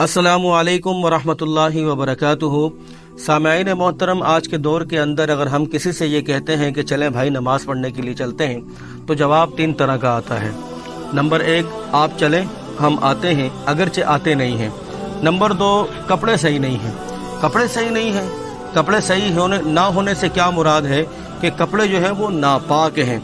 अस्सलामु अलैकुम वरहमतुल्लाहि वबरकातुहू। सामईन मोहतरम, आज के दौर के अंदर अगर हम किसी से ये कहते हैं कि चलें भाई नमाज़ पढ़ने के लिए चलते हैं, तो जवाब तीन तरह का आता है। नंबर एक, आप चलें, हम आते हैं, अगरचे आते नहीं हैं। नंबर दो, कपड़े सही नहीं हैं। कपड़े सही नहीं हैं, कपड़े सही ना होने से क्या मुराद है कि कपड़े जो हैं वो नापाक हैं।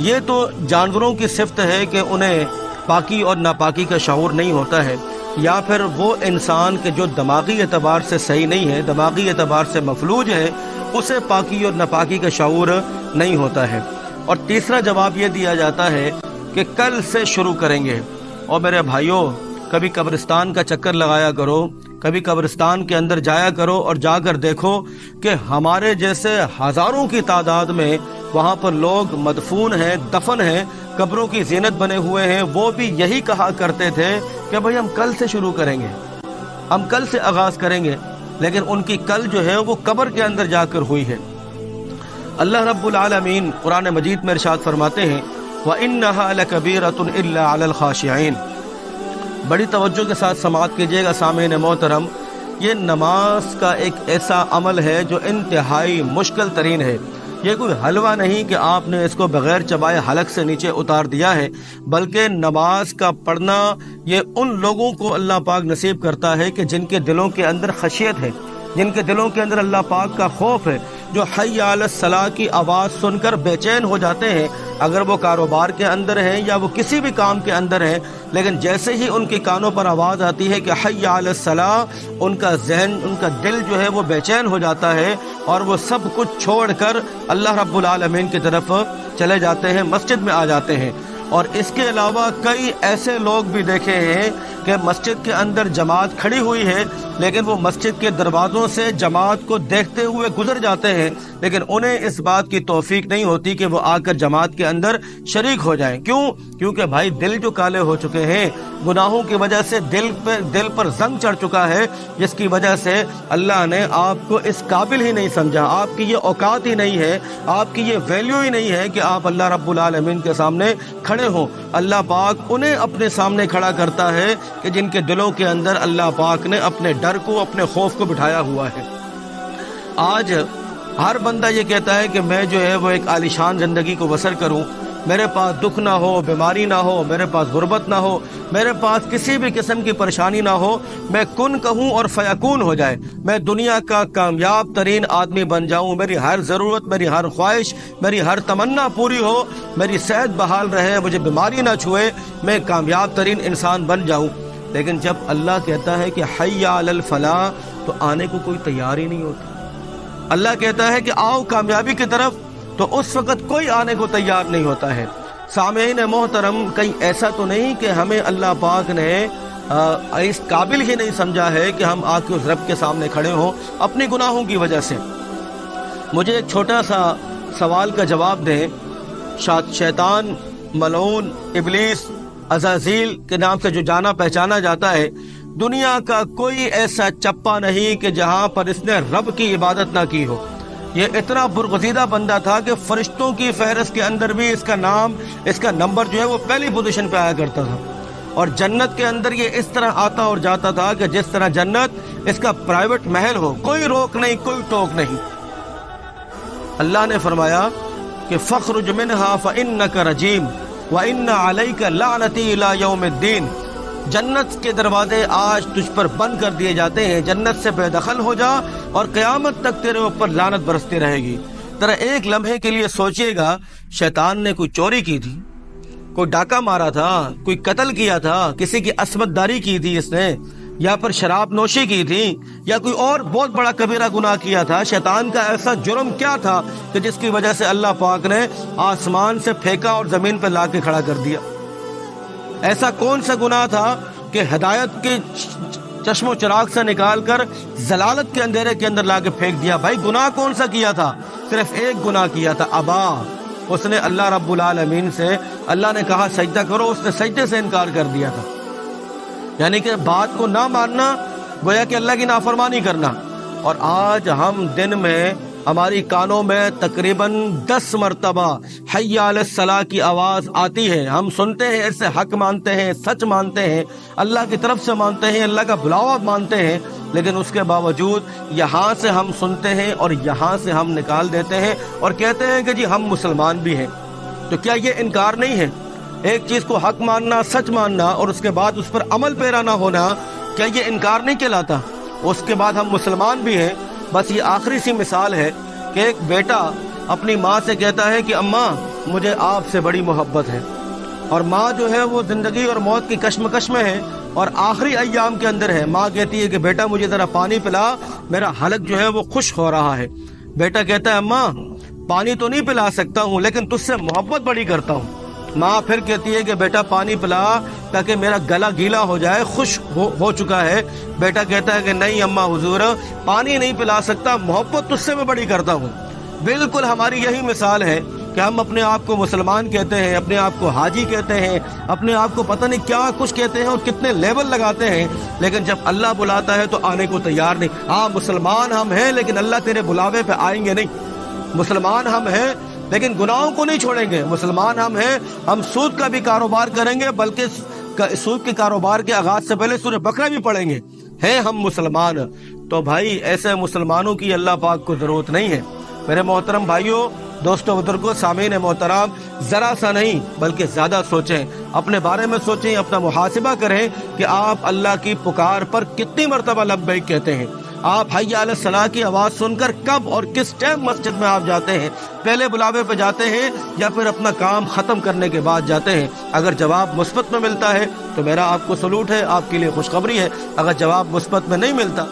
ये तो जानवरों की सिफ्त है कि उन्हें पाकी और नापाकी का शऊर नहीं होता है, या फिर वो इंसान के जो दिमागी एतबार से सही नहीं है, दिमागी एतबार से मफलूज है, उसे पाकी और नापाकी का शऊर नहीं होता है। और तीसरा जवाब ये दिया जाता है कि कल से शुरू करेंगे। और मेरे भाइयों, कभी कब्रिस्तान का चक्कर लगाया करो, कभी कब्रिस्तान के अंदर जाया करो और जाकर देखो कि हमारे जैसे हज़ारों की तादाद में वहाँ पर लोग मदफून हैं, दफन हैं, कब्रों की ज़ीनत बने हुए हैं। वो भी यही कहा करते थे कि भाई हम कल से शुरू करेंगे, हम कल से आगाज़ करेंगे, लेकिन उनकी कल जो है वो कब्र के अंदर जाकर हुई है। अल्लाह रब्बुल आलमीन कुरान मजीद में इरशाद फरमाते हैं, व इन्नहा लकबीरतुन इल्ला अलल खाशिईन। बड़ी तवज्जो के साथ समाअत कीजिएगा सामईन मोहतरम, ये नमाज का एक ऐसा अमल है जो इंतहाई मुश्किल तरीन है। ये कोई हलवा नहीं कि आपने इसको बग़ैर चबाए हलक से नीचे उतार दिया है, बल्कि नमाज का पढ़ना ये उन लोगों को अल्लाह पाक नसीब करता है कि जिनके दिलों के अंदर खशियत है, जिनके दिलों के अंदर अल्लाह पाक का खौफ है, जो हय्या अलस सलाह की आवाज़ सुनकर बेचैन हो जाते हैं। अगर वो कारोबार के अंदर हैं या वो किसी भी काम के अंदर हैं, लेकिन जैसे ही उनके कानों पर आवाज़ आती है कि हय्या अलस सलाह, उनका जहन, उनका दिल जो है वो बेचैन हो जाता है और वो सब कुछ छोड़कर अल्लाह रब्बुल आलमीन की तरफ चले जाते हैं, मस्जिद में आ जाते हैं। और इसके अलावा कई ऐसे लोग भी देखे हैं कि मस्जिद के अंदर जमात खड़ी हुई है, लेकिन वो मस्जिद के दरवाज़ों से जमात को देखते हुए गुजर जाते हैं, लेकिन उन्हें इस बात की तौफीक नहीं होती कि वो आकर जमात के अंदर शरीक हो जाएं। क्यों? क्योंकि भाई दिल जो काले हो चुके हैं, गुनाहों की वजह से दिल पर जंग चढ़ चुका है, जिसकी वजह से अल्लाह ने आपको इस काबिल ही नहीं समझा, आपकी ये औकात ही नहीं है, आपकी ये वैल्यू ही नहीं है कि आप अल्लाह रब्बुल आलमीन के सामने खड़े हो। अल्लाह पाक उन्हें अपने सामने खड़ा करता है कि जिनके दिलों के अंदर अल्लाह पाक ने अपने डर को, अपने खौफ को बिठाया हुआ है। आज हर बंदा ये कहता है कि मैं जो है वो एक आलीशान ज़िंदगी को बसर करूं, मेरे पास दुख ना हो, बीमारी ना हो, मेरे पास गुर्बत ना हो, मेरे पास किसी भी किस्म की परेशानी ना हो, मैं कुन कहूँ और फयकून हो जाए, मैं दुनिया का कामयाब तरीन आदमी बन जाऊँ, मेरी हर ज़रूरत, मेरी हर ख्वाहिश, मेरी हर तमन्ना पूरी हो, मेरी सेहत बहाल रहे, मुझे बीमारी ना छुए, मैं कामयाब तरीन इंसान बन जाऊँ। लेकिन जब अल्लाह कहता है कि हय्या अलल फलाह, तो आने को कोई तैयार ही नहीं होता। अल्लाह कहता है कि आओ कामयाबी की तरफ, तो उस वक़्त कोई आने को तैयार नहीं होता है। सामईन मोहतरम, कहीं ऐसा तो नहीं कि हमें अल्लाह पाक ने इस काबिल ही नहीं समझा है कि हम आके उस रब के सामने खड़े हों अपने गुनाहों की वजह से। मुझे एक छोटा सा सवाल का जवाब दें। शैतान, मलऊन, इब्लीस, अज़ाज़ील के नाम से जो जाना पहचाना जाता है, दुनिया का कोई ऐसा चप्पा नहीं कि जहाँ पर इसने रब की इबादत ना की हो। ये इतना बुरगज़ीदा बंदा था कि फरिश्तों की फहरिस्त के अंदर भी इसका नाम, इसका नंबर जो है वो पहली पोजीशन पे आया करता था। और जन्नत के अंदर ये इस तरह आता और जाता था कि जिस तरह जन्नत इसका प्राइवेट महल हो, कोई रोक नहीं, कोई टोक नहीं। अल्लाह ने फरमाया कि फ़ख़्रुज मिन्हा फ़इन्नका रजीम व इन्ना अलैका लानती इला यौमिद्दीन। जन्नत के दरवाजे आज तुझ पर बंद कर दिए जाते हैं, जन्नत से बेदखल हो जा और क़यामत तक तेरे ऊपर लानत बरसती रहेगी। तेरा एक लम्हे के लिए सोचिएगा, शैतान ने कोई चोरी की थी, कोई डाका मारा था, कोई कत्ल किया था, किसी की असमतदारी की थी इसने, या फिर शराब नोशी की थी, या कोई और बहुत बड़ा कबीरा गुनाह किया था। शैतान का ऐसा जुर्म क्या था कि जिसकी वजह से अल्लाह पाक ने आसमान से फेंका और ज़मीन पर ला के खड़ा कर दिया? ऐसा कौन सा गुनाह था कि हिदायत के चश्मो चिराग से निकाल कर जलालत के अंधेरे के अंदर ला के फेंक दिया? भाई गुनाह कौन सा किया था? सिर्फ एक गुनाह किया था, अबा। उसने अल्लाह रब्बुल आलमीन से, अल्लाह ने कहा सजदा करो, उसने सजदे से इनकार कर दिया था। यानी कि बात को ना मानना गोया कि अल्लाह की नाफरमानी करना। और आज हम दिन में हमारी कानों में तकरीबन 10 मरतबा हय्या अलस सलाह की आवाज़ आती है। हम सुनते हैं, ऐसे हक मानते हैं, सच मानते हैं, अल्लाह की तरफ से मानते हैं, अल्लाह का बुलावा मानते हैं, लेकिन उसके बावजूद यहाँ से हम सुनते हैं और यहाँ से हम निकाल देते हैं और कहते हैं कि जी हम मुसलमान भी हैं। तो क्या ये इनकार नहीं है? एक चीज़ को हक मानना, सच मानना और उसके बाद उस पर अमल पैरा ना होना, क्या ये इनकार नहीं कहलाता? उसके बाद हम मुसलमान भी हैं। बस ये आखिरी सी मिसाल है कि एक बेटा अपनी माँ से कहता है कि अम्मा मुझे आपसे बड़ी मोहब्बत है, और माँ जो है वो ज़िंदगी और मौत की कश्मकश में है और आखिरी अय्याम के अंदर है। माँ कहती है कि बेटा मुझे ज़रा पानी पिला, मेरा हलक जो है वो खुश हो रहा है। बेटा कहता है अम्मा पानी तो नहीं पिला सकता हूँ, लेकिन तुझसे मोहब्बत बड़ी करता हूँ। माँ फिर कहती है कि बेटा पानी पिला ताकि मेरा गला गीला हो जाए, खुश हो चुका है। बेटा कहता है कि नहीं अम्मा हुजूर, पानी नहीं पिला सकता, मोहब्बत तुझसे मैं बड़ी करता हूँ। बिल्कुल हमारी यही मिसाल है कि हम अपने आप को मुसलमान कहते हैं, अपने आप को हाजी कहते हैं, अपने आप को पता नहीं क्या कुछ कहते हैं और कितने लेवल लगाते हैं, लेकिन जब अल्लाह बुलाता है तो आने को तैयार नहीं। हाँ मुसलमान हम हैं, लेकिन अल्लाह तेरे बुलावे पे आएंगे नहीं। मुसलमान हम हैं लेकिन गुनाहों को नहीं छोड़ेंगे। मुसलमान हम हैं, हम सूद का भी कारोबार करेंगे, बल्कि सूद के कारोबार के आगाज से पहले सूरह बकरा भी पढ़ेंगे। हैं हम मुसलमान। तो भाई ऐसे मुसलमानों की अल्लाह पाक को ज़रूरत नहीं है। मेरे मोहतरम भाइयों, दोस्तों, बुजुर्गों, सामीन मोहतरम, ज़रा सा नहीं बल्कि ज़्यादा सोचें, अपने बारे में सोचें, अपना मुहासिबा करें कि आप अल्लाह की पुकार पर कितनी मरतबा लब्बैक कहते हैं। आप हय्या अलस सलाह की आवाज़ सुनकर कब और किस टाइम मस्जिद में आप जाते हैं? पहले बुलावे पे जाते हैं या फिर अपना काम ख़त्म करने के बाद जाते हैं? अगर जवाब मुस्बत में मिलता है तो मेरा आपको सलूट है, आपके लिए खुशखबरी है। अगर जवाब मुस्बत में नहीं मिलता